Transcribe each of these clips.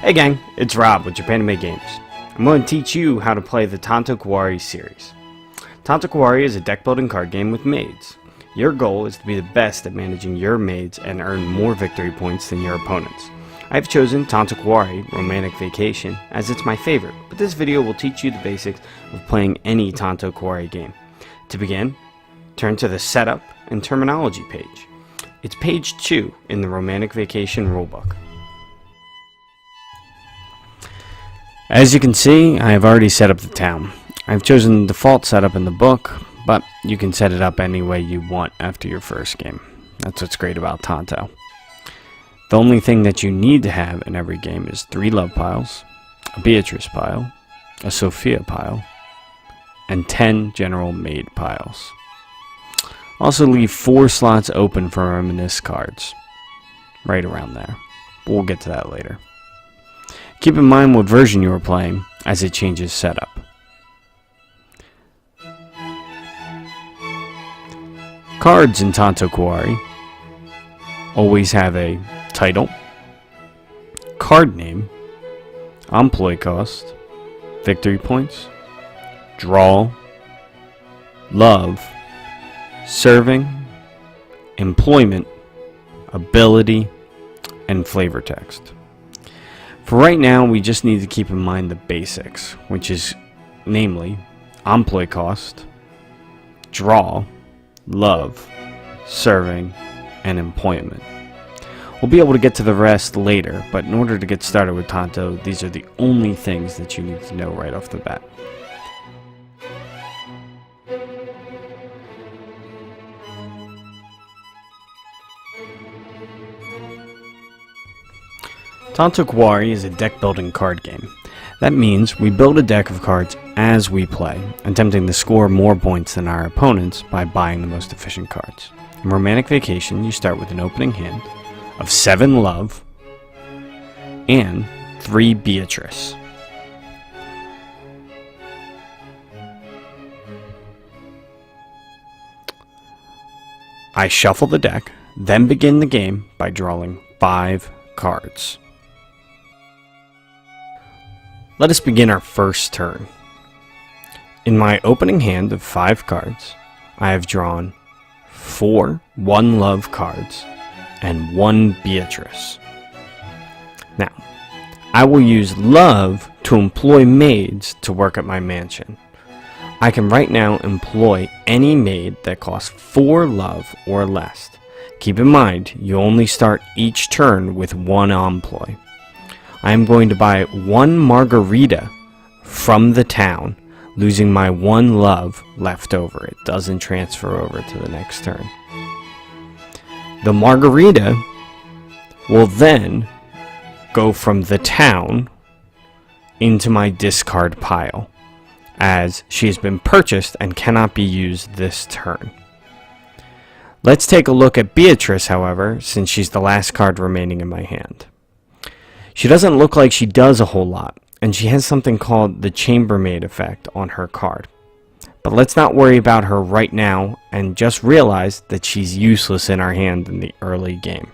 Hey gang, it's Rob with Japan Made Games. I'm going to teach you how to play the Tanto Cuore series. Tanto Cuore is a deck building card game with maids. Your goal is to be the best at managing your maids and earn more victory points than your opponents. I've chosen Tanto Cuore Romantic Vacation as it's my favorite, but this video will teach you the basics of playing any Tanto Cuore game. To begin, turn to the Setup and Terminology page. It's page 2 in the Romantic Vacation rulebook. As you can see, I have already set up the town. I've chosen the default setup in the book, but you can set it up any way you want after your first game. That's what's great about Tanto. The only thing that you need to have in every game is 3 love piles, a Beatrice pile, a Sophia pile, and 10 general maid piles. Also leave 4 slots open for Reminisce cards. Right around there. We'll get to that later. Keep in mind what version you are playing as it changes setup. Cards in Tanto Cuore always have a title, card name, employee cost, victory points, draw, love, serving, employment, ability, and flavor text. For right now, we just need to keep in mind the basics, which is namely employee cost, draw, love, serving, and employment. We'll be able to get to the rest later, but in order to get started with Tanto, these are the only things that you need to know right off the bat. Tanto Cuore is a deck building card game. That means we build a deck of cards as we play, attempting to score more points than our opponents by buying the most efficient cards. In Romantic Vacation, you start with an opening hand of 7 love and 3 Beatrice. I shuffle the deck, then begin the game by drawing 5 cards. Let us begin our first turn. In my opening hand of 5 cards, I have drawn 4 one love cards and 1 Beatrice. Now, I will use love to employ maids to work at my mansion. I can right now employ any maid that costs 4 love or less. Keep in mind, you only start each turn with 1 employ. I am going to buy 1 margarita from the town, losing my 1 love left over. It doesn't transfer over to the next turn. The margarita will then go from the town into my discard pile, as she has been purchased and cannot be used this turn. Let's take a look at Beatrice, however, since she's the last card remaining in my hand. She doesn't look like she does a whole lot, and she has something called the chambermaid effect on her card. But let's not worry about her right now and just realize that she's useless in our hand in the early game.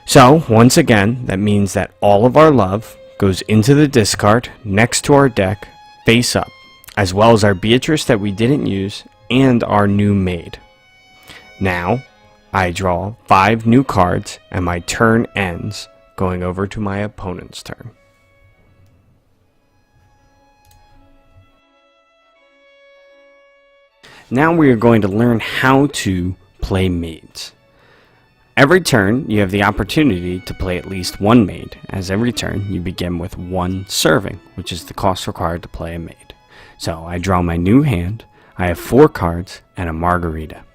So, once again, that means that all of our love goes into the discard next to our deck, face up, as well as our Beatrice that we didn't use and our new maid. Now, I draw 5 new cards and my turn ends, going over to my opponent's turn. Now we are going to learn how to play maids. Every turn you have the opportunity to play at least 1 maid, as every turn you begin with 1 serving, which is the cost required to play a maid. So I draw my new hand, I have 4 cards and a margarita.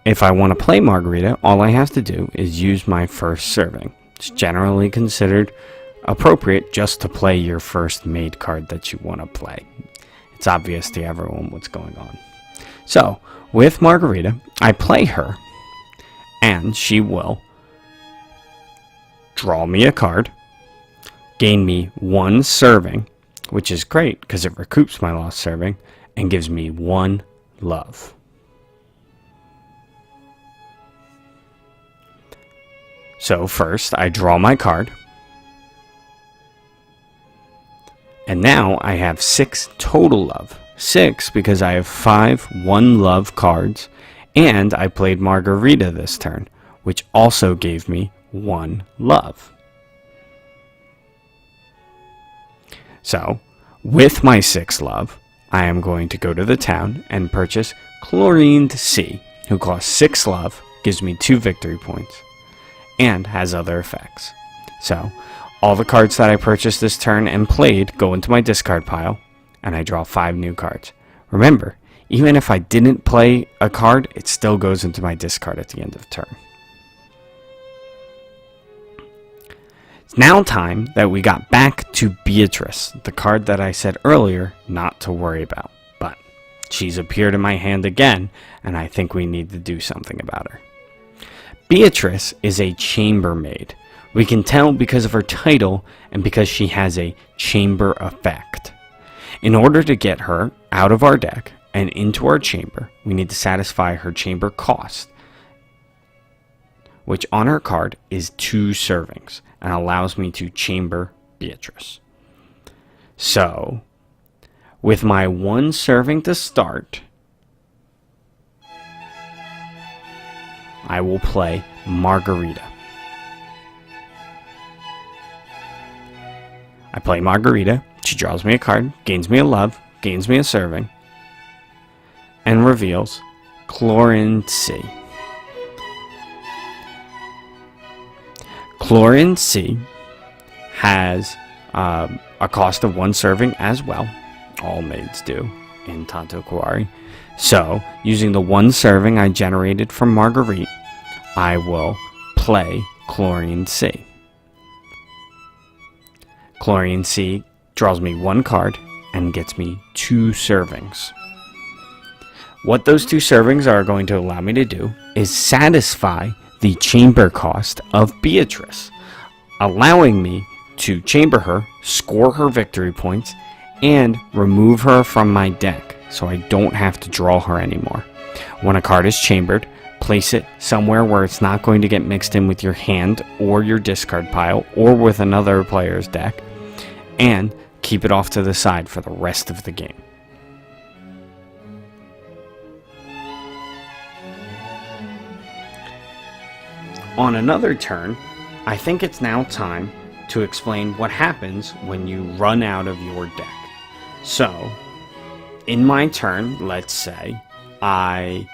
If I want to play margarita, all I have to do is use my first serving. It's generally considered appropriate just to play your first maid card that you want to play. It's obvious to everyone what's going on. So, with margarita, I play her, and she will draw me a card, gain me 1 serving, which is great because it recoups my lost serving, and gives me 1 love. So first, I draw my card. And now I have 6 total love. 6 because I have 5 1 love cards, and I played Margarita this turn, which also gave me 1 love. So, with my 6 love, I am going to go to the town and purchase Chlorined C, who costs 6 love, gives me 2 victory points, and has other effects. So, all the cards that I purchased this turn and played go into my discard pile, and I draw 5 new cards. Remember, even if I didn't play a card, it still goes into my discard at the end of the turn. It's now time that we got back to Beatrice, the card that I said earlier not to worry about. But she's appeared in my hand again, and I think we need to do something about her. Beatrice is a chambermaid. We can tell because of her title and because she has a chamber effect. In order to get her out of our deck and into our chamber, we need to satisfy her chamber cost, which on her card is 2 servings and allows me to chamber Beatrice. So, with my 1 serving to start, I will play Margarita. I play Margarita, she draws me a card, gains me a love, gains me a serving, and reveals Chlorined C. Chlorined C has a cost of 1 serving as well. All maids do in Tanto Cuore. So, using the 1 serving I generated from Marguerite, I will play Chlorined C. Chlorined C draws me 1 card and gets me 2 servings. What those 2 servings are going to allow me to do is satisfy the chamber cost of Beatrice, allowing me to chamber her, score her victory points, and remove her from my deck so I don't have to draw her anymore. When a card is chambered, place it somewhere where it's not going to get mixed in with your hand or your discard pile or with another player's deck, and keep it off to the side for the rest of the game. On another turn, I think it's now time to explain what happens when you run out of your deck. So, in my turn, let's say, I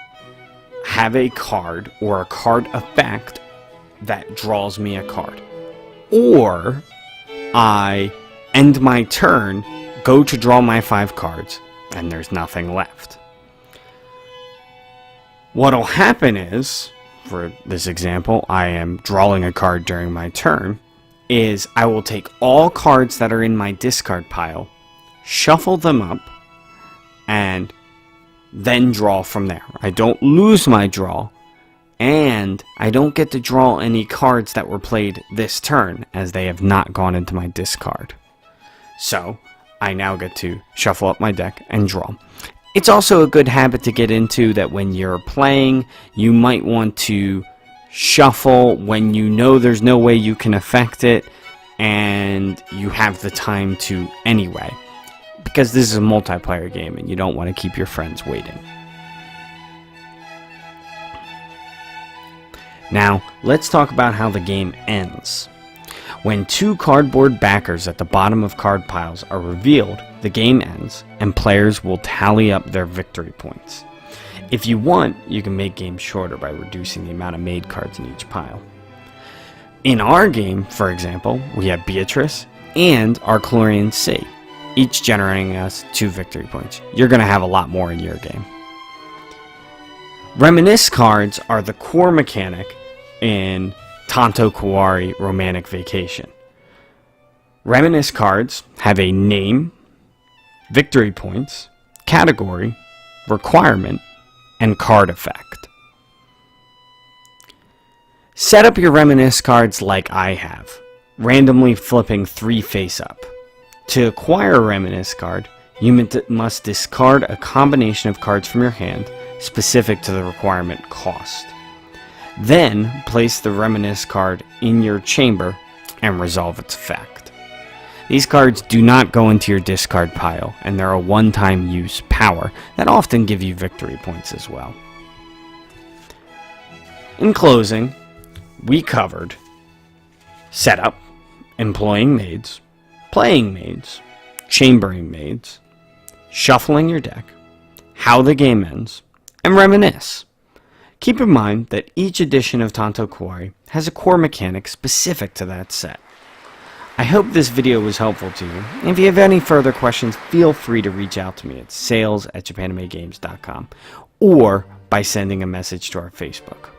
have a card or a card effect that draws me a card. Or, I end my turn, go to draw my 5 cards, and there's nothing left. What'll happen is, for this example, I am drawing a card during my turn, is I will take all cards that are in my discard pile, shuffle them up, and then draw from there. I don't lose my draw, and I don't get to draw any cards that were played this turn, as they have not gone into my discard. So, I now get to shuffle up my deck and draw. It's also a good habit to get into that when you're playing, you might want to shuffle when you know there's no way you can affect it, and you have the time to anyway. Because this is a multiplayer game and you don't want to keep your friends waiting. Now, let's talk about how the game ends. When 2 cardboard backers at the bottom of card piles are revealed, the game ends, and players will tally up their victory points. If you want, you can make games shorter by reducing the amount of made cards in each pile. In our game, for example, we have Beatrice and our Chlorined C, each generating us 2 victory points. You're going to have a lot more in your game. Reminisce cards are the core mechanic in Tanto Cuore Romantic Vacation. Reminisce cards have a name, victory points, category, requirement, and card effect. Set up your Reminisce cards like I have, randomly flipping 3 face up. To acquire a Reminisce card, you must discard a combination of cards from your hand specific to the requirement cost. Then place the Reminisce card in your chamber and resolve its effect. These cards do not go into your discard pile, and they're a one-time use power that often give you victory points as well. In closing, we covered setup, employing maids, playing maids, chambering maids, shuffling your deck, how the game ends, and reminisce. Keep in mind that each edition of Tanto Cuore has a core mechanic specific to that set. I hope this video was helpful to you, and if you have any further questions, feel free to reach out to me at sales@japanimegames.com or by sending a message to our Facebook.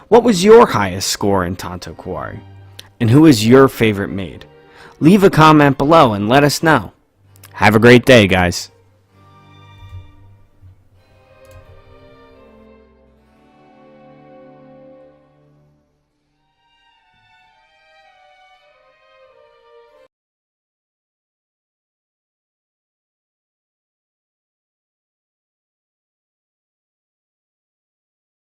What was your highest score in Tanto Cuore? And who is your favorite maid? Leave a comment below and let us know. Have a great day, guys.